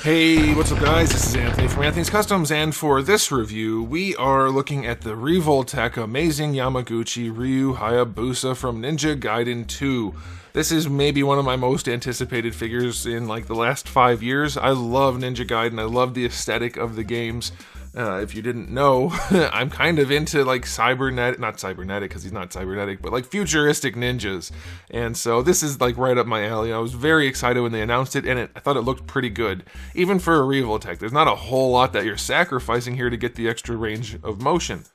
Hey, what's up guys? This is Anthony from Anthony's Customs, and for this review, we are looking at the Revoltech Amazing Yamaguchi RYU HAYABUSA from Ninja Gaiden 2. This is maybe one of my most anticipated figures in like the last 5 years. I love Ninja Gaiden, I love the aesthetic of the games. If you didn't know, I'm kind of into like not cybernetic because he's not cybernetic, but like futuristic ninjas. And so this is like right up my alley. I was very excited when they announced it, and I thought it looked pretty good. Even for a Revoltech, there's not a whole lot that you're sacrificing here to get the extra range of motion.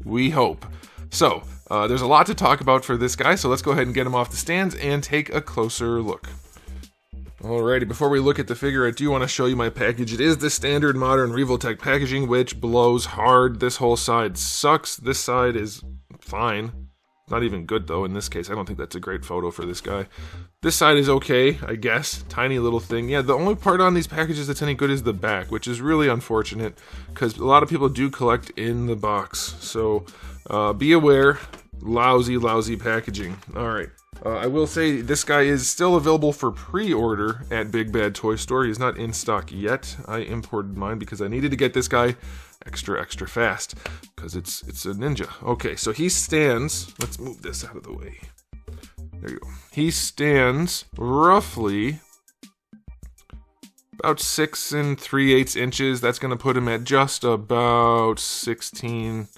We hope. So, there's a lot to talk about for this guy, so let's go ahead and get him off the stands and take a closer look. Alrighty, before we look at the figure, I do want to show you my package. It is the standard modern Revoltech packaging, which blows hard. This whole side sucks. This side is fine. Not even good, though, in this case. I don't think that's a great photo for this guy. This side is okay, I guess. Tiny little thing. Yeah, the only part on these packages that's any good is the back, which is really unfortunate, because a lot of people do collect in the box. So, be aware. Lousy packaging. Alright. I will say this guy is still available for pre-order at Big Bad Toy Store. He's not in stock yet. I imported mine because I needed to get this guy extra fast because it's a ninja. Okay, so he stands. Let's move this out of the way. There you go. He stands roughly about 6 3/8 inches. That's going to put him at just about 16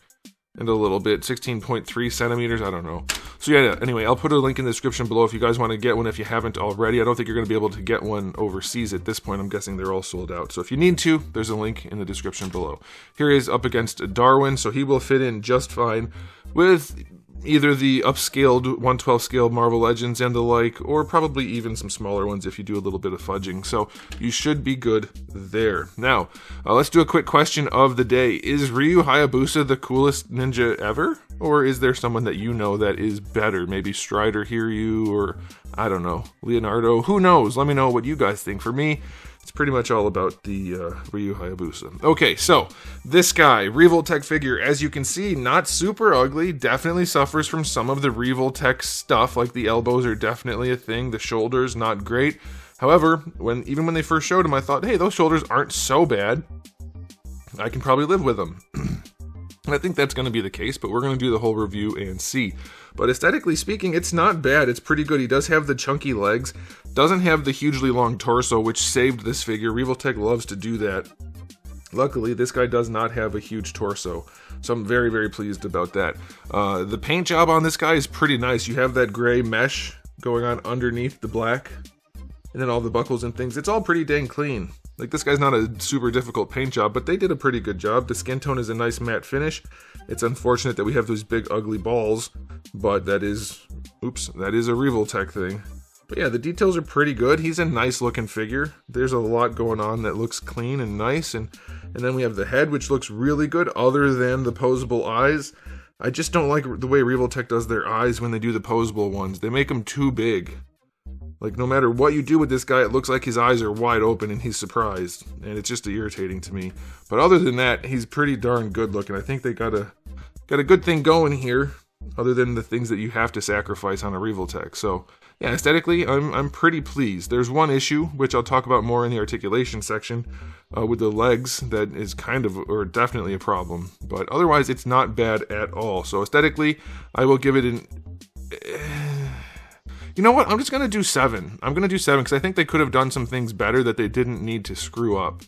and a little bit, 16.3 centimeters. I don't know. So yeah, anyway, I'll put a link in the description below if you guys want to get one if you haven't already. I don't think you're going to be able to get one overseas at this point. I'm guessing they're all sold out. So if you need to, there's a link in the description below. Here he is up against Darwin, so he will fit in just fine with either the upscaled 1/12 scale Marvel Legends and the like, or probably even some smaller ones if you do a little bit of fudging. So you should be good there. Now, let's do a quick question of the day. Is RYU HAYABUSA the coolest ninja ever? Or is there someone that you know that is better? Maybe Strider Hiryu, or I don't know, Leonardo? Who knows? Let me know what you guys think. For me, it's pretty much all about the RYU HAYABUSA. Okay, so this guy, Revoltech figure, as you can see, not super ugly, definitely suffers from some of the Revoltech stuff, like the elbows are definitely a thing, the shoulders, not great. However, even when they first showed him, I thought, hey, those shoulders aren't so bad. I can probably live with them. And I think that's going to be the case, but we're going to do the whole review and see. But aesthetically speaking, it's not bad. It's pretty good. He does have the chunky legs, doesn't have the hugely long torso, which saved this figure. Revoltech loves to do that. Luckily, this guy does not have a huge torso, so I'm very pleased about that. The paint job on this guy is pretty nice. You have that gray mesh going on underneath the black, and then all the buckles and things. It's all pretty dang clean. Like, this guy's not a super difficult paint job, but they did a pretty good job. The skin tone is a nice matte finish. It's unfortunate that we have those big ugly balls, but that is a Revoltech thing. But yeah, the details are pretty good. He's a nice looking figure. There's a lot going on that looks clean and nice, and then we have the head, which looks really good other than the posable eyes. I just don't like the way Revoltech does their eyes when they do the posable ones. They make them too big. Like, no matter what you do with this guy, it looks like his eyes are wide open and he's surprised. And it's just irritating to me. But other than that, he's pretty darn good looking. I think they got a good thing going here, other than the things that you have to sacrifice on a Revoltech. So, yeah, aesthetically, I'm pretty pleased. There's one issue, which I'll talk about more in the articulation section, with the legs, that is kind of, or definitely a problem. But otherwise, it's not bad at all. So aesthetically, I will give it an... You know what? I'm just going to do 7. I'm going to do 7 because I think they could have done some things better that they didn't need to screw up,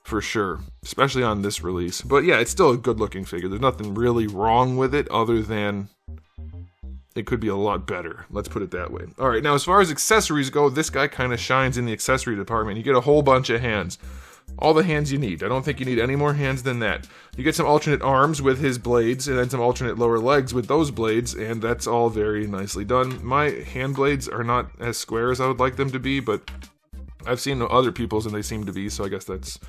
for sure, especially on this release. But yeah, it's still a good-looking figure. There's nothing really wrong with it other than it could be a lot better. Let's put it that way. All right, now as far as accessories go, this guy kind of shines in the accessory department. You get a whole bunch of hands. All the hands you need. I don't think you need any more hands than that. You get some alternate arms with his blades, and then some alternate lower legs with those blades, and that's all very nicely done. My hand blades are not as square as I would like them to be, but I've seen other people's and they seem to be, so I guess that's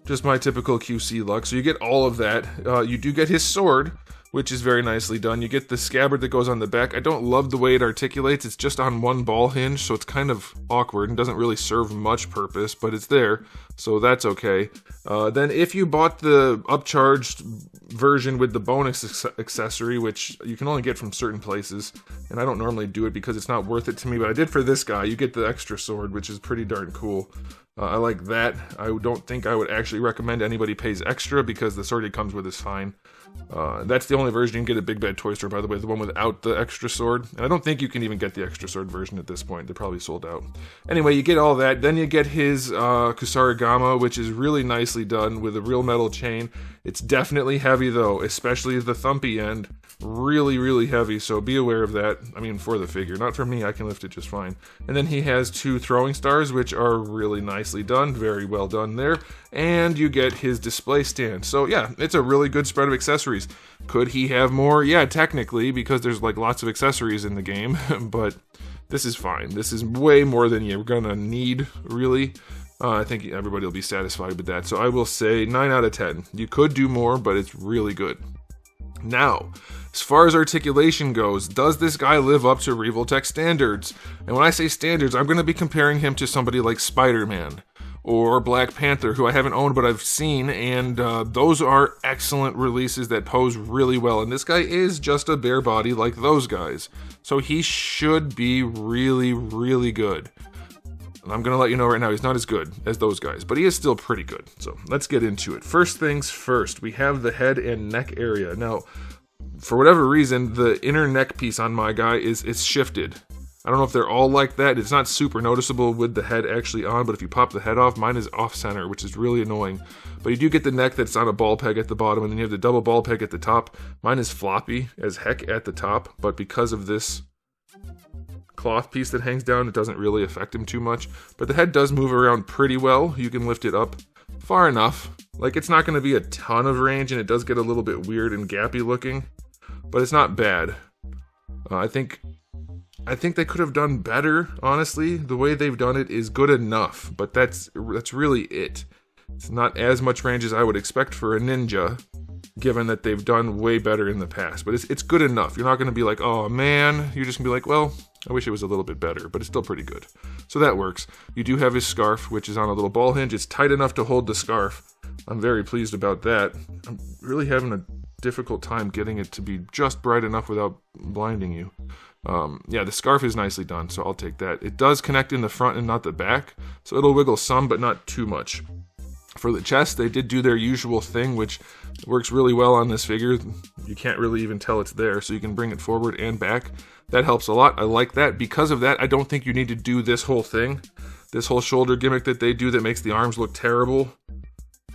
just my typical QC luck. So you get all of that. You do get his sword, which is very nicely done. You get the scabbard that goes on the back. I don't love the way it articulates. It's just on one ball hinge, so it's kind of awkward and doesn't really serve much purpose, but it's there, so that's okay. Then if you bought the upcharged version with the bonus accessory, which you can only get from certain places, and I don't normally do it because it's not worth it to me, but I did for this guy, you get the extra sword, which is pretty darn cool. I like that. I don't think I would actually recommend anybody pays extra because the sword he comes with is fine. That's the only version you can get at Big Bad Toy Store, by the way, the one without the extra sword. And I don't think you can even get the extra sword version at this point. They're probably sold out. Anyway, you get all that. Then you get his Kusarigama, which is really nicely done with a real metal chain. It's definitely heavy, though, especially the thumpy end. Really, really heavy, so be aware of that. I mean, for the figure. Not for me, I can lift it just fine. And then he has 2 throwing stars, which are really nicely done. Very well done there. And you get his display stand. So yeah, it's a really good spread of accessories. Could he have more? Yeah, technically, because there's like lots of accessories in the game, but this is fine. This is way more than you're gonna need, really. I think everybody will be satisfied with that. So I will say 9 out of 10. You could do more, but it's really good. Now, as far as articulation goes, does this guy live up to Revoltech standards? And when I say standards, I'm going to be comparing him to somebody like Spider-Man or Black Panther, who I haven't owned but I've seen, and those are excellent releases that pose really well. And this guy is just a bare body like those guys, so he should be really, really good. And I'm going to let you know right now, he's not as good as those guys, but he is still pretty good. So let's get into it. First things first, we have the head and neck area. Now, for whatever reason, the inner neck piece on my guy is shifted. I don't know if they're all like that. It's not super noticeable with the head actually on, but if you pop the head off, mine is off center, which is really annoying. But you do get the neck that's on a ball peg at the bottom, and then you have the double ball peg at the top. Mine is floppy as heck at the top, but because of this cloth piece that hangs down, it doesn't really affect him too much. But the head does move around pretty well. You can lift it up far enough. Like, it's not going to be a ton of range, and it does get a little bit weird and gappy looking, but it's not bad. I think they could have done better, honestly. The way they've done it is good enough, but that's really it. It's not as much range as I would expect for a ninja, given that they've done way better in the past. But it's good enough. You're not going to be like, oh man. You're just going to be like, well, I wish it was a little bit better, but it's still pretty good. So that works. You do have his scarf, which is on a little ball hinge. It's tight enough to hold the scarf. I'm very pleased about that. I'm really having a difficult time getting it to be just bright enough without blinding you. Yeah, the scarf is nicely done, so I'll take that. It does connect in the front and not the back, so it'll wiggle some, but not too much. For the chest, they did do their usual thing, which works really well on this figure. You can't really even tell it's there, so you can bring it forward and back. That helps a lot. I like that. Because of that, I don't think you need to do this whole thing. This whole shoulder gimmick that they do that makes the arms look terrible.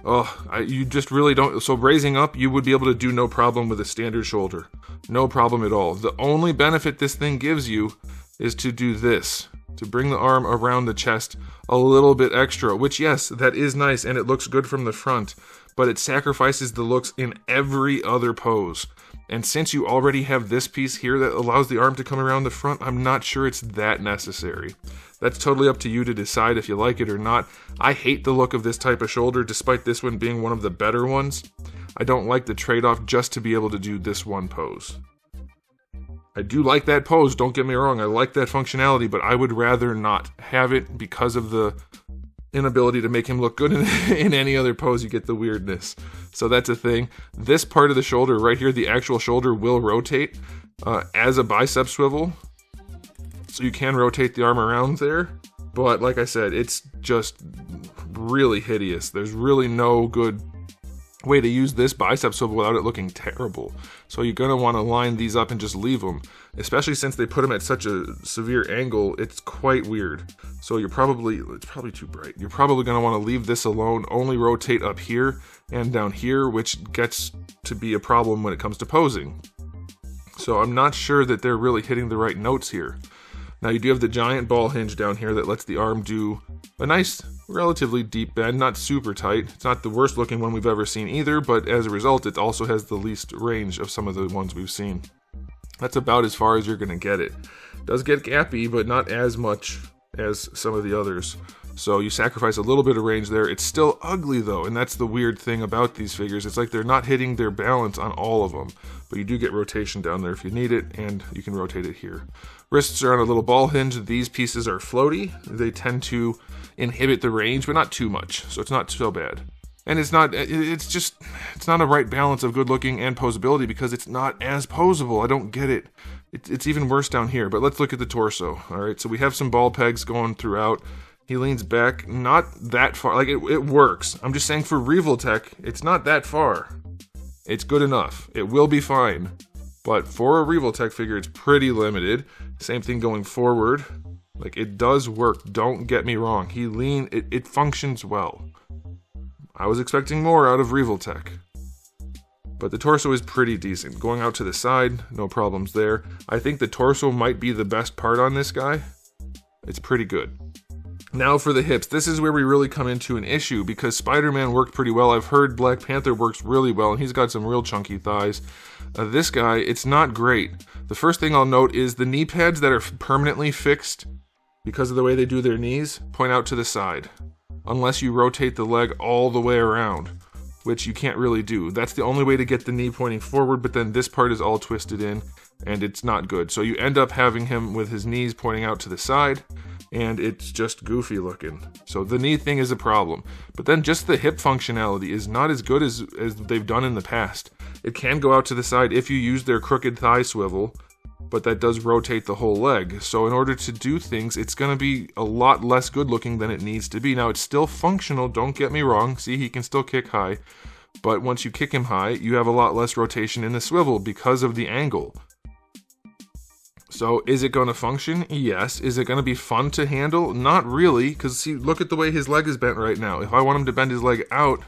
Oh, you just really don't. So raising up, you would be able to do no problem with a standard shoulder. No problem at all. The only benefit this thing gives you is to do this. To bring the arm around the chest a little bit extra, which, yes, that is nice and it looks good from the front, but it sacrifices the looks in every other pose. And since you already have this piece here that allows the arm to come around the front, I'm not sure it's that necessary. That's totally up to you to decide if you like it or not. I hate the look of this type of shoulder, despite this one being one of the better ones. I don't like the trade-off just to be able to do this one pose. I do like that pose, don't get me wrong, I like that functionality, but I would rather not have it because of the inability to make him look good in any other pose. You get the weirdness. So that's a thing. This part of the shoulder right here, the actual shoulder will rotate as a bicep swivel. So you can rotate the arm around there. But like I said, it's just really hideous. There's really no good way to use this bicep swivel without it looking terrible. So you're going to want to line these up and just leave them. Especially since they put them at such a severe angle, it's quite weird. So it's probably too bright. You're probably going to want to leave this alone, only rotate up here and down here, which gets to be a problem when it comes to posing. So I'm not sure that they're really hitting the right notes here. Now you do have the giant ball hinge down here that lets the arm do a nice, relatively deep bend, not super tight. It's not the worst looking one we've ever seen either, but as a result, it also has the least range of some of the ones we've seen. That's about as far as you're going to get it. It does get gappy, but not as much as some of the others. So you sacrifice a little bit of range there. It's still ugly though, and that's the weird thing about these figures. It's like they're not hitting their balance on all of them, but you do get rotation down there if you need it, and you can rotate it here. Wrists are on a little ball hinge. These pieces are floaty. They tend to inhibit the range, but not too much, so it's not so bad. And it's not a right balance of good looking and posability because it's not as posable. I don't get it. It's even worse down here, but let's look at the torso. All right, so we have some ball pegs going throughout. He leans back, not that far. Like, it works. I'm just saying for Revoltech, it's not that far. It's good enough. It will be fine. But for a Revoltech figure, it's pretty limited. Same thing going forward. Like, it does work. Don't get me wrong. It functions well. I was expecting more out of Revoltech. But the torso is pretty decent. Going out to the side, no problems there. I think the torso might be the best part on this guy. It's pretty good. Now for the hips. This is where we really come into an issue because Spider-Man worked pretty well. I've heard Black Panther works really well, and he's got some real chunky thighs. This guy, it's not great. The first thing I'll note is the knee pads that are permanently fixed because of the way they do their knees point out to the side. Unless you rotate the leg all the way around, which you can't really do. That's the only way to get the knee pointing forward, but then this part is all twisted in, and it's not good. So you end up having him with his knees pointing out to the side, and it's just goofy looking. So the knee thing is a problem. But then just the hip functionality is not as good as they've done in the past. It can go out to the side if you use their crooked thigh swivel, but that does rotate the whole leg. So in order to do things, it's going to be a lot less good looking than it needs to be. Now, it's still functional, don't get me wrong. See, he can still kick high. But once you kick him high, you have a lot less rotation in the swivel because of the angle. So is it going to function? Yes. Is it going to be fun to handle? Not really, because see, look at the way his leg is bent right now. If I want him to bend his leg out,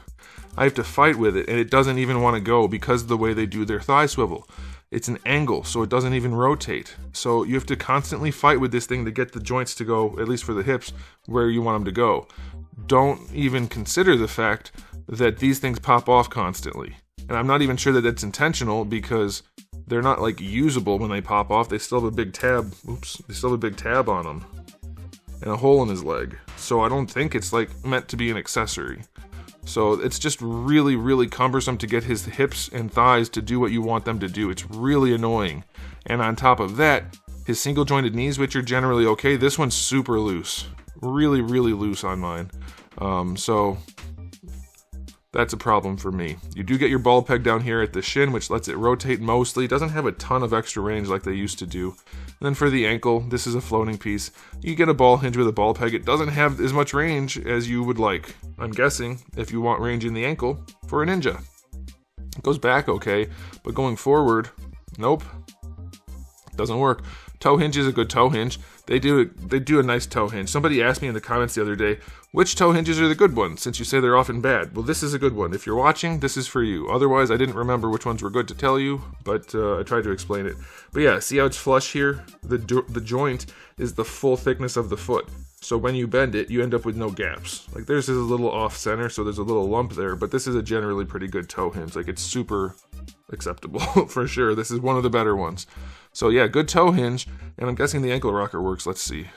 I have to fight with it, and it doesn't even want to go because of the way they do their thigh swivel. It's an angle, so it doesn't even rotate. So you have to constantly fight with this thing to get the joints to go, at least for the hips, where you want them to go. Don't even consider the fact that these things pop off constantly. And I'm not even sure that that's intentional because they're not like usable when they pop off. They still have a big tab. Oops. They still have a big tab on them. And a hole in his leg. So I don't think it's like meant to be an accessory. So it's just really, really cumbersome to get his hips and thighs to do what you want them to do. It's really annoying. And on top of that, his single jointed knees, which are generally okay, this one's super loose. Really, really loose on mine. So that's a problem for me. You do get your ball peg down here at the shin, which lets it rotate mostly. It doesn't have a ton of extra range like they used to do. And then for the ankle, this is a floating piece. You get a ball hinge with a ball peg. It doesn't have as much range as you would like, I'm guessing, if you want range in the ankle for a ninja. It goes back okay, but going forward, nope. Doesn't work. Toe hinge is a good toe hinge. They do a nice toe hinge. Somebody asked me in the comments the other day, which toe hinges are the good ones, since you say they're often bad? Well, this is a good one. If you're watching, this is for you. Otherwise, I didn't remember which ones were good to tell you, but I tried to explain it. But yeah, see how it's flush here? The joint is the full thickness of the foot. So when you bend it, you end up with no gaps. Like theirs is a little off center, so there's a little lump there, but this is a generally pretty good toe hinge. Like it's super acceptable for sure. This is one of the better ones. So yeah, good toe hinge, and I'm guessing the ankle rocker works. Let's see.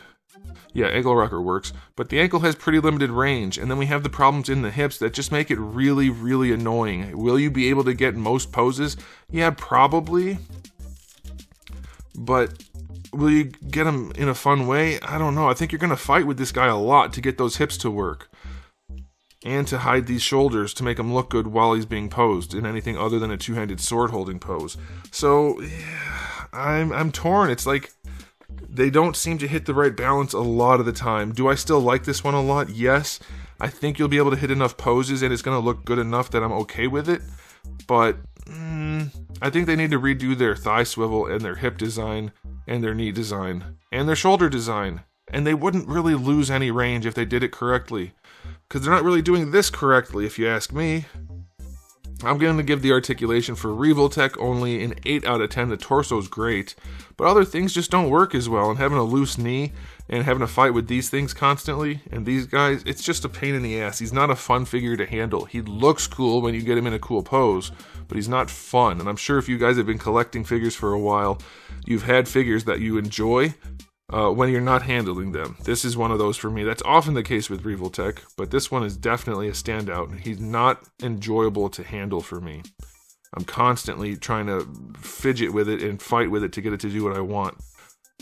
Yeah, ankle rocker works, but the ankle has pretty limited range, and then we have the problems in the hips that just make it really, really annoying. Will you be able to get most poses? Yeah, probably. But will you get them in a fun way? I don't know. I think you're going to fight with this guy a lot to get those hips to work. And to hide these shoulders to make him look good while he's being posed in anything other than a two-handed sword-holding pose. So, yeah, I'm torn. It's like they don't seem to hit the right balance a lot of the time. Do I still like this one a lot? Yes. I think you'll be able to hit enough poses and it's going to look good enough that I'm okay with it. But I think they need to redo their thigh swivel and their hip design and their knee design and their shoulder design. And they wouldn't really lose any range if they did it correctly. Because they're not really doing this correctly, if you ask me. I'm going to give the articulation for Revoltech only an 8 out of 10. The torso's great. But other things just don't work as well. And having a loose knee and having to fight with these things constantly and these guys, it's just a pain in the ass. He's not a fun figure to handle. He looks cool when you get him in a cool pose, but he's not fun. And I'm sure if you guys have been collecting figures for a while, you've had figures that you enjoy, when you're not handling them. This is one of those for me. That's often the case with Revoltech, but this one is definitely a standout. He's not enjoyable to handle for me. I'm constantly trying to fidget with it and fight with it to get it to do what I want.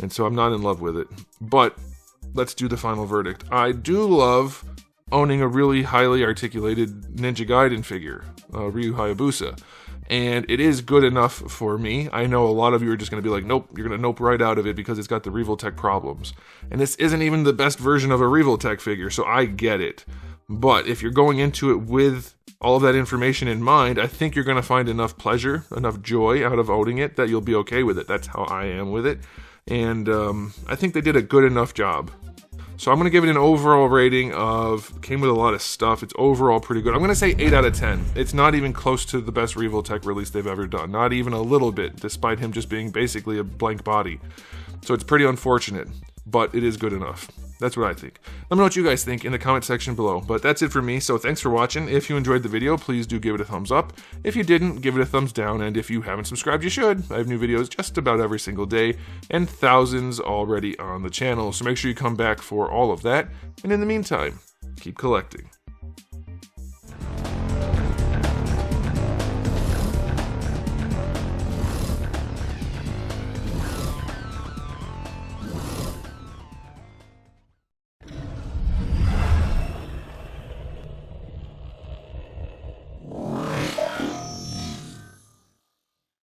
And so I'm not in love with it. But let's do the final verdict. I do love owning a really highly articulated Ninja Gaiden figure, RYU HAYABUSA. And it is good enough for me. I know a lot of you are just going to be like, nope, you're going to nope right out of it because it's got the Revoltech problems. And this isn't even the best version of a Revoltech figure, so I get it. But if you're going into it with all of that information in mind, I think you're going to find enough pleasure, enough joy out of owning it that you'll be okay with it. That's how I am with it. And I think they did a good enough job. So I'm going to give it an overall rating of, came with a lot of stuff. It's overall pretty good. I'm going to say 8 out of 10. It's not even close to the best Revoltech release they've ever done. Not even a little bit, despite him just being basically a blank body. So it's pretty unfortunate, but it is good enough. That's what I think. Let me know what you guys think in the comment section below. But that's it for me, so thanks for watching. If you enjoyed the video, please do give it a thumbs up. If you didn't, give it a thumbs down. And if you haven't subscribed, you should. I have new videos just about every single day, and thousands already on the channel. So make sure you come back for all of that. And in the meantime, keep collecting.